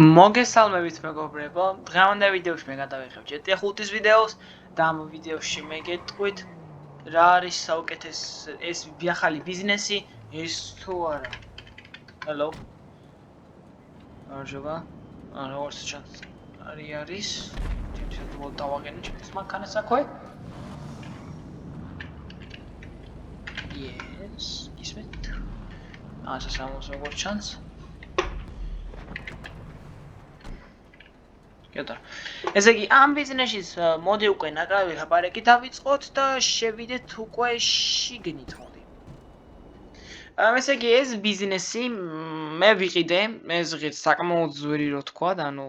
მოგესალმებით მეგობრებო, დღევანდელ ვიდეოში მე გადავიხებ GTA 5-ის ვიდეოს და ამ ვიდეოში მე გეტყვით რა არის საუკეთესო ეს ახალი ბიზნესი ის თუ არა. Hello. არჟობა. როგორც ჩანს არის. ჩემს მოდ დავაგენე ჩემს მანქანას აქვე. Yes, ისმეთ. ასასამოს როგორც ჩანს. Gata. ესე იგი, ამ ბიზნესის მოდი უკვე ნაკრავი ლაპარაკი დავიწყოთ და შევიდეთ უკვე შიგნით მოდი. ესე იგი, ეს ბიზნესი მე ვიყიდე, ეს ღირს საკმაოდ ძვირი რო თქვა, ანუ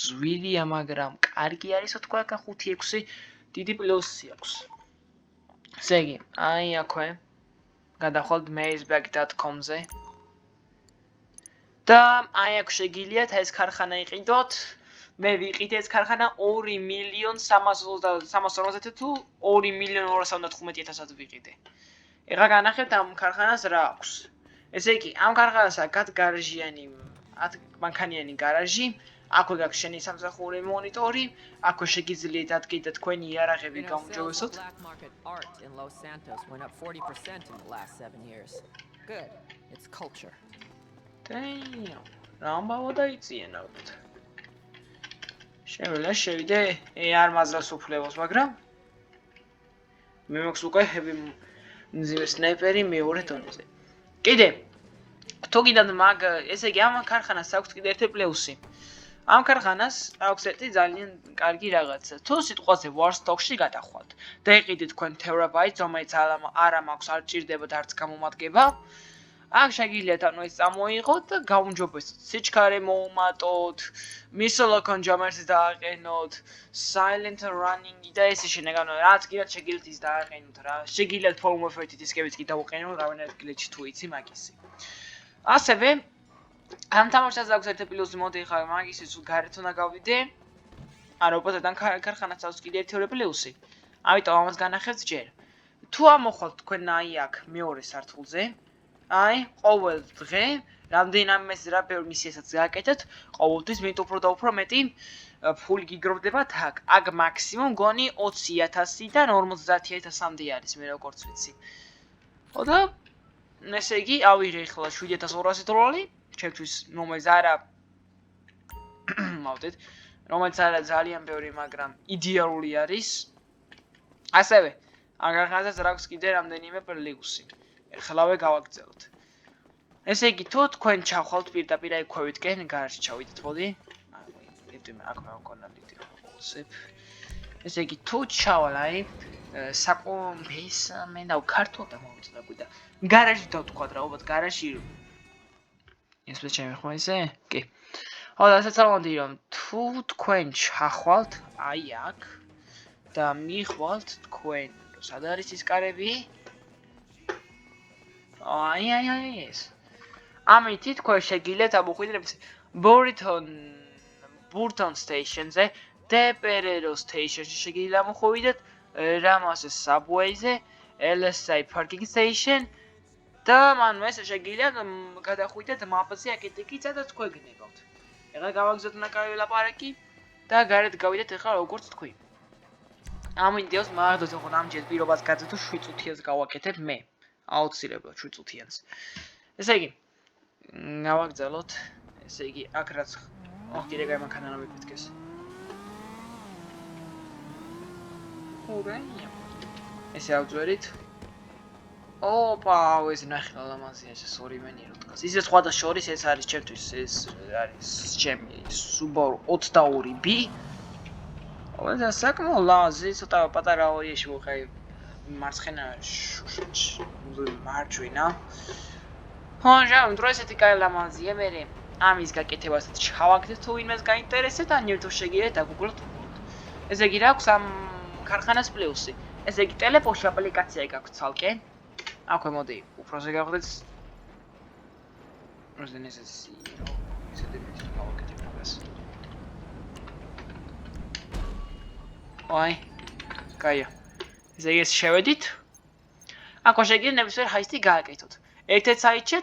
ძვირია, მაგრამ კარგი არის რო თქვა, 5-6 დიდი პლუსი აქვს. ესე იგი, აი აქვე გადახვალთ mazeback.com-ზე. და აი აქ შეგიძლიათ ეს ქარხანა იყიდოთ. მე ვიყიდე ეს ქარხანა 2.350.000 თუ 2.215.000-ად ვიყიდე. ეხლა განახებთ ამ ქარხანას რა აქვს. ესე იგი, ამ ქარხანას აქვს გარაჟიანი, 10 მანქანიანი გარაჟი, აქვე გაქვს შენი სამსახური მონიტორი, აქვე შეგიძლიათ ადგილ თქვენი იარაღები გაუმჯობესოთ. რა ამბავო დაიწიენ ალბათ. Შეიძლება შევიდე, არ მაძლევს უფლებას, მაგრამ მე მაქვს უკვე heavy მძიმე სნაიპერი მეორე დონეზე. კიდე თუ გიდათ მაგ ესე იგი ამ ქარხანას აქვს კიდე ერთი პლუსი. ამ ქარხანას აქვს ერთი ძალიან კარგი რაღაცა. თუ სიტყვაზე Warstock-ში გადახვალთ და იყიდეთ თქვენ ტერაბაიტს, რომელიც არა მაქვს, არ ჭირდებათ არც გამომადგება. აქ შეგიძლიათ ანუ ეს წამოიღოთ და გაუმჯობესოთ. სიჩქარე მოუმატოთ, მისოლოკონ ჯამერსს დააყენოთ, silent running და ესე შენაგანო რაც კიდევ შეგიძლიათ ის დააყენოთ რა. შეგიძლიათ foam effect-ით ისკებიც კი დაუყენოთ, რავენად გლეჩი თუ იცი მაგისი. ასევე ამ თამაშს აქვს ერთი პლუსი მოდი ხარ მაგისი სულ გარეთ უნდა გავიდე. არა უბრალოდ ამ ქარხანას აქვს კიდე ერთი ორი პლუსი. ამიტომ ამას განახებთ ჯერ. თუ ამოხვალთ თქვენ აი აქ მეორე სართულზე აი, ყოველ დღე რამდენიმე რა ბევრი მისიასაც გააკეთეთ, ყოველთვის მეტ უფრო და უფრო მეტი ფული გიგროვდებათ აქ. აქ მაქსიმუმ გონი 20,000-დან 50,000-მდე არის, მე როგორც ვიცი. და ესე იგი, ავიღე ახლა $7,200, ჩემთვის რომელიც არა მოვდეთ, რომელიც არა ძალიან ბევრი, მაგრამ იდეალური არის. ასევე, აგარხანაც აქვს კიდე რამდენიმე პლუსი. ეხლავე გავაგრძელოთ. ესე იგი, თუ თქვენ ჩახვალთ პირდაპირ აი ქვევითკენ გარშე ჩავიდეთ, მოდი. აქ მე მქონდა დიდი ხოლსებ. ესე იგი, თუ ჩავალ აი საკომფეს მე და ქართულად მოვიწდა გვიდა. გარაჟი დავთქვათ რა, უბრალოდ გარაჟი. ეს მე შემეხმა ისე? კი. ხო, და ასე წავედი რომ თუ თქვენ ჩახვალთ აი აქ და მიხვალთ თქვენ სად არის ის კარები? აი ეს. ამით თქვენ შეგიძლიათ ამოხვიდრეთ Burton Station-ზე, Deperero Station-ში შეგიძლიათ ამოხვიდეთ, Ramos Subway-ზე, LSI Parking Station და მან ეს შეგიძლიათ გადახვიდეთ მაპზე აკეთიკი სადაც თქვენ გნებავთ. ეხლა გავაგზავნოთ ნაკრავი ლაპარაკი და გარეთ გავიდეთ ეხლა როგორც თქვი. ამ ვიდეოს მაგდოთ ხო ამჯერად პირობას გაძეთ თუ 7 წუთიას გავაკეთებ მე. აუცილებლად 7 წუთიანს. ესე იგი, გავაგრძელოთ. ესე იგი, აქ რაც კიდე გაი მანქანა მიფეთქეს. ურაია. ესე ავძვერით. ოპა, ეს ნახე ლამაზია ეს ორივენი რო დგას. ისე სხვათა შორის ეს არის ჩემთვის ეს არის ჩემი Subaru 22B. და საკმაოდ ლამაზი, ცოტა პატარა ოიეში მოხაი მარცხენა მარჯვენა. ხო, ჟამ, დრო ესეთი კაი ლამაზია, მე ამის გაკეთებასაც ჩავაგდეთ თუ ვინმეს გაინტერესებთ, ან ერთო შეგიძლიათ დაგუგლოთ. ესე იგი, რა აქვს ამ ქარხანას პლუსი? ესე იგი, ტელეფონში აპლიკაცია გაქვს ცალკე. აქვე მოდი, უფროსზე გავხდეთ. როზენეს ისე გავაკეთებ მაგას. აი, კაია. ესე იგი, შევედით. აქვე შეგიძლიათ ნებისმიერ ჰაისტი გააკეთოთ. ერთ-ერთ საიტში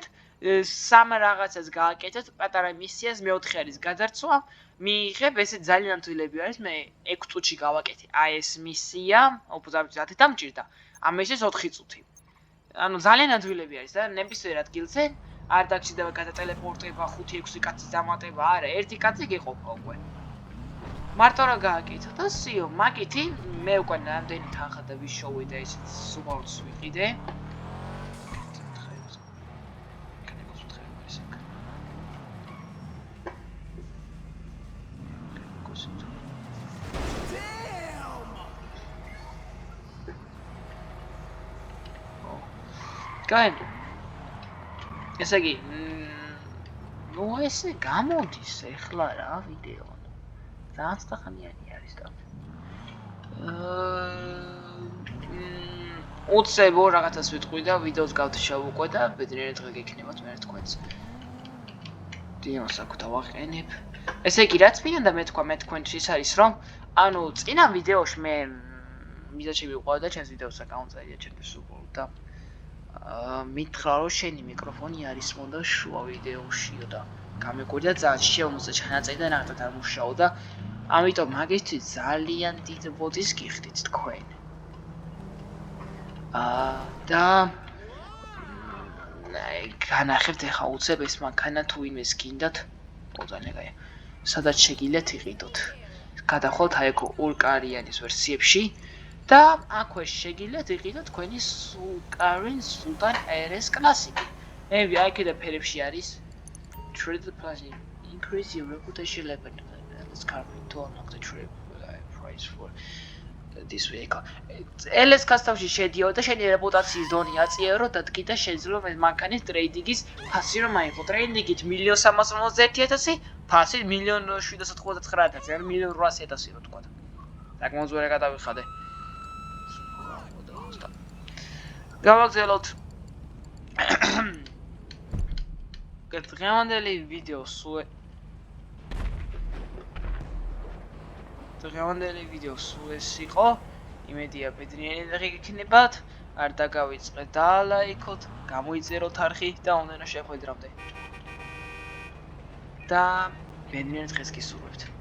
სამ რაღაცას გააკეთეთ, პატარა მისიას მეოთხე არის გადარცვა, მიიღებ, ესე ძალიან თვლები არის, მე 6 წუთში გავაკეთე. აი ეს მისია, ოპოზიციის 10 დამჭირდა. ამისის 4 წუთი. ანუ ძალიან ადვილები არის და ნებისმიერ ადგილზე არ დაგჭირდება გადატელეპორტება 5-6 კაცის დამატება, არა, ერთი კაცი გეყოფა უკვე. მარტო რა გააკეთა და სიო, მაგითი მე უკვე ნამდვილი თანხა და ვიშოვე და ისიც სუპორტს ვიყიდე. Gain. ესე იგი, ნუ ესე გამოდის ეხლა რა ვიდეო. ძალიან ხანიანი არის და. უცებო რაღაცას ვიტყვი და ვიდეოს გავთიშავ უკვე და ბედნიერი დღე გექნებათ მე თქვენს. დიოს აქ დავაყენებ. ესე იგი, რაც მინდა მე თქვენთვის ის არის რომ ანუ წინა ვიდეოში მე მიზაჩი ვიყავ და ჩემს ვიდეოს აკაუნტზია ჩემთვის უყოლ და მითხრა რომ შენი მიკროფონი არის მონდა შუა ვიდეოშიო და გამეკვირდა ძალიან შემოსა ჩანაწერი და ნახეთ არ მუშაო და ამიტომ მაგისთვის ძალიან დიდ ბოდის გიხდით თქვენ. და განახებთ ახლა უცებ ეს მანქანა თუ იმეს გინდათ ძალიან კაია. სადაც შეგიძლიათ იყიდოთ. გადახვალთ აი ეგ ორკარიანის ვერსიებში და აქვე შეგიძლიათ იყიდოთ თქვენი Sultan RS კლასიკი. მე აი კიდე ფერებში არის trade plus increase your reputation level let's carry to unlock the trip price for this vehicle. LS custom-ში შედიო და შენი რეპუტაციის დონე აწიერო და კიდე შეიძლება ეს მანქანის ტრეიდინგის ფასი რომ აიღო. ტრეიდინგით 1,351,000, ფასი 1,799,000, ან 1,800,000 რო თქვა. საკმაოდ ვერ გადავიხადე. გავაგზავნოთ დღევანდელი ვიდეო სულ ეს იყო. იმედია ბედნიერი დღე გექნებათ. არ დაგავიწყეთ და ლაიქოთ, გამოიწეროთ არხი და ონლაინ შეხვედრამდე. და ბედნიერ დღეს გისურვებთ.